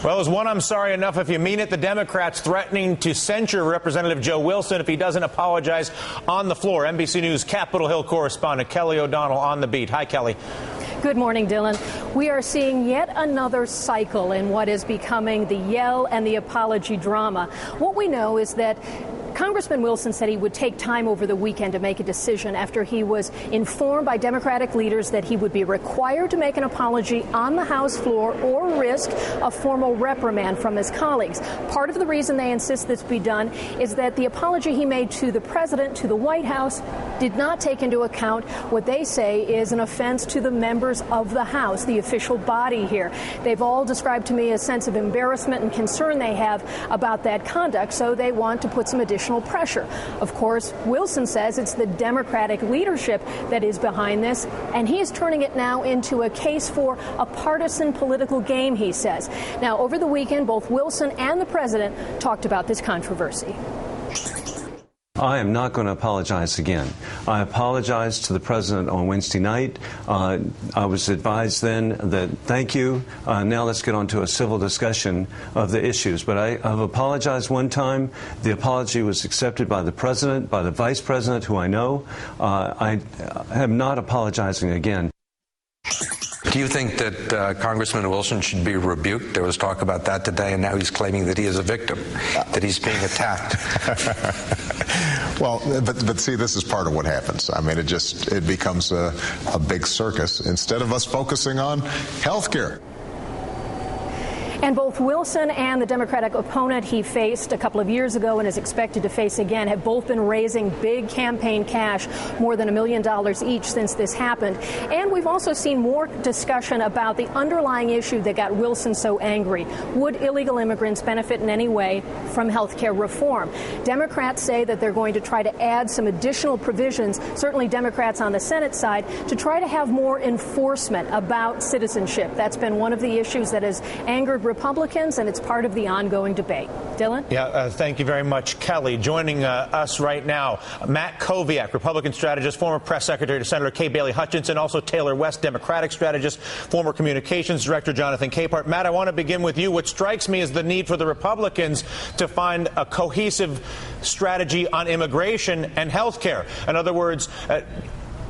Well, is one I'm sorry enough if you mean it? The Democrats threatening to censure Representative Joe Wilson if he doesn't apologize on the floor. NBC News Capitol Hill correspondent Kelly O'Donnell on the beat. Hi, Kelly. Good morning, Dylan. We are seeing yet another cycle in what is becoming the yell and the apology drama. What we know is that Congressman Wilson said he would take time over the weekend to make a decision after he was informed by Democratic leaders that he would be required to make an apology on the House floor or risk a formal reprimand from his colleagues. Part of the reason they insist this be done is that the apology he made to the president, to the White House, did not take into account what they say is an offense to the members of the House, the official body here. They've all described to me a sense of embarrassment and concern they have about that conduct, so they want to put some additional pressure. Of course, Wilson says it's the Democratic leadership that is behind this, and he is turning it now into a case for a partisan political game, he says. Now, over the weekend, both Wilson and the president talked about this controversy. I am not going to apologize again. I apologized to the president on Wednesday night. I was advised then that thank you. Now let's get on to a civil discussion of the issues. But I have apologized one time. The apology was accepted by the president, by the vice president, who I know. I am not apologizing again. Do you think that Congressman Wilson should be rebuked? There was talk about that today, and now he's claiming that he is a victim, that he's being attacked. Well, but see, this is part of what happens. I mean, it becomes a big circus instead of us focusing on health care. And both Wilson and the Democratic opponent he faced a couple of years ago and is expected to face again have both been raising big campaign cash, more than $1 million each since this happened. And we've also seen more discussion about the underlying issue that got Wilson so angry. Would illegal immigrants benefit in any way from health care reform? Democrats say that they're going to try to add some additional provisions, certainly Democrats on the Senate side, to try to have more enforcement about citizenship. That's been one of the issues that has angered Republicans, and it's part of the ongoing debate. Dylan? Yeah, thank you very much, Kelly. Joining us right now, Matt Koviak, Republican strategist, former press secretary to Senator Kay Bailey Hutchinson, also Taylor West, Democratic strategist, former communications director Jonathan Capehart. Matt, I want to begin with you. What strikes me is the need for the Republicans to find a cohesive strategy on immigration and health care. In other words,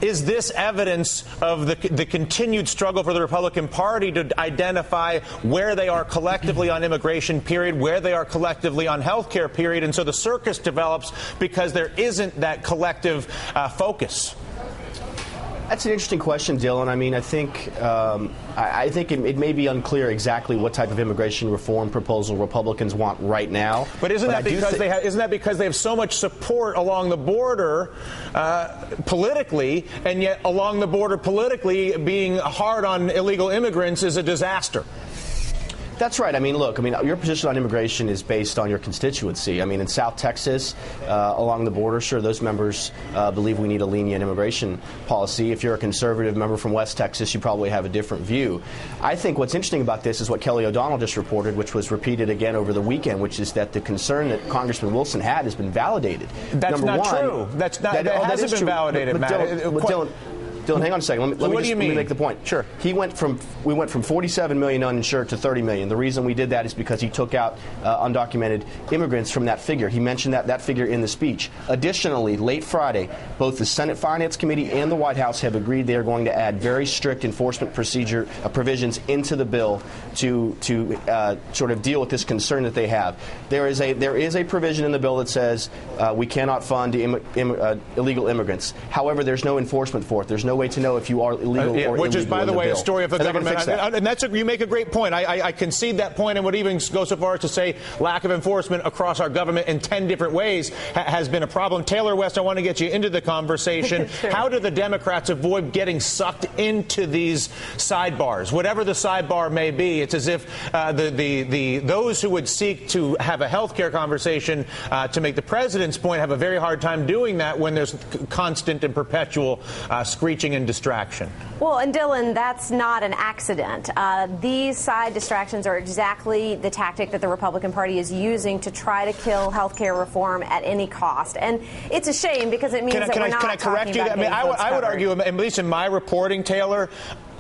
is this evidence of the continued struggle for the Republican Party to identify where they are collectively on immigration, period, where they are collectively on health care, period, and so the circus develops because there isn't that collective focus? That's an interesting question, Dylan. I mean, I think it may be unclear exactly what type of immigration reform proposal Republicans want right now. But isn't that because they have so much support along the border politically, and yet along the border politically being hard on illegal immigrants is a disaster? That's right. I mean, look, your position on immigration is based on your constituency. I mean, in South Texas, along the border, sure, those members believe we need a lenient immigration policy. If you're a conservative member from West Texas, you probably have a different view. I think what's interesting about this is what Kelly O'Donnell just reported, which was repeated again over the weekend, which is that the concern that Congressman Wilson had has been validated. That's not true. That hasn't been validated, Matt. Dylan, hang on a second. Let me make the point. Sure. We went from 47 million uninsured to 30 million. The reason we did that is because he took out undocumented immigrants from that figure. He mentioned that figure in the speech. Additionally, late Friday, both the Senate Finance Committee and the White House have agreed they are going to add very strict enforcement provisions into the bill to sort of deal with this concern that they have. There is a provision in the bill that says we cannot fund illegal immigrants. However, there's no enforcement for it. There's no way to know if you are illegal or illegal. Which is, by the way, a story of the government. And you make a great point. I concede that point and would even go so far as to say lack of enforcement across our government in 10 different ways has been a problem. Taylor West, I want to get you into the conversation. Sure. How do the Democrats avoid getting sucked into these sidebars? Whatever the sidebar may be, it's as if those who would seek to have a health care conversation, to make the president's point, have a very hard time doing that when there's constant and perpetual screeching and distraction. Well, and Dylan, that's not an accident. These side distractions are exactly the tactic that the Republican Party is using to try to kill health care reform at any cost. And it's a shame because it means that we're not talking about getting votes covered. I would argue, at least in my reporting, Taylor,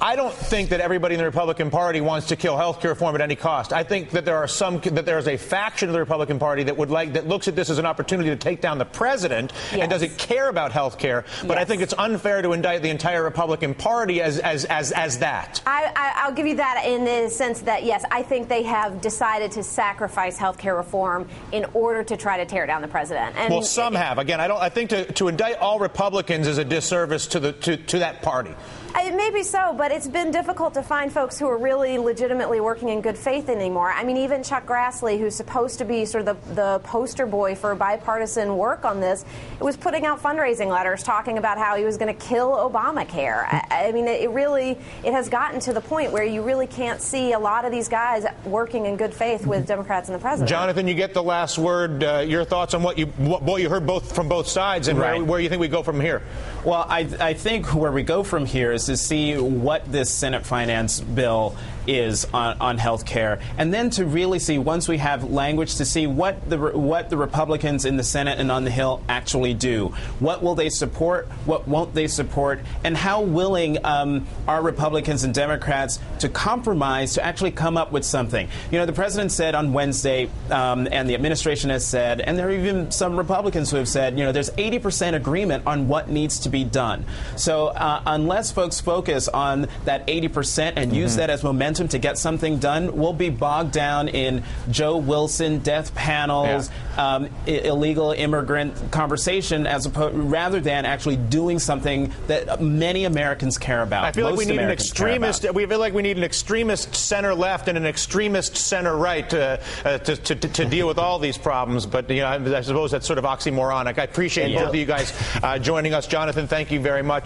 I don't think that everybody in the Republican Party wants to kill health care reform at any cost. I think that there is a faction of the Republican Party that looks at this as an opportunity to take down the president and doesn't care about health care. But I think it's unfair to indict the entire Republican Party as that. I'll give you that in the sense that, yes, I think they have decided to sacrifice health care reform in order to try to tear down the president. And well, some have. Again, I think to indict all Republicans is a disservice to that party. It may be so, but it's been difficult to find folks who are really legitimately working in good faith anymore. I mean, even Chuck Grassley, who's supposed to be sort of the poster boy for bipartisan work on this, was putting out fundraising letters talking about how he was going to kill Obamacare. I mean, it has gotten to the point where you really can't see a lot of these guys working in good faith with Democrats and the president. Jonathan, you get the last word. Your thoughts on what you heard from both sides and where you think we go from here? Well, I think where we go from here is to see what this Senate finance bill is on health care, and then to really see, once we have language, to see what the Republicans in the Senate and on the Hill actually do. What will they support? What won't they support? And how willing are Republicans and Democrats to compromise to actually come up with something? You know, the president said on Wednesday, and the administration has said, and there are even some Republicans who have said, you know, there's 80% agreement on what needs to be done. So unless folks focus on that 80% and use that as momentum to get something done, we'll be bogged down in Joe Wilson death panels, illegal immigrant conversation, rather than actually doing something that many Americans care about. I feel like we need an extremist. We feel like we need an extremist center left and an extremist center right to deal with all these problems. But you know, I suppose that's sort of oxymoronic. I appreciate both of you guys joining us. Jonathan, thank you very much.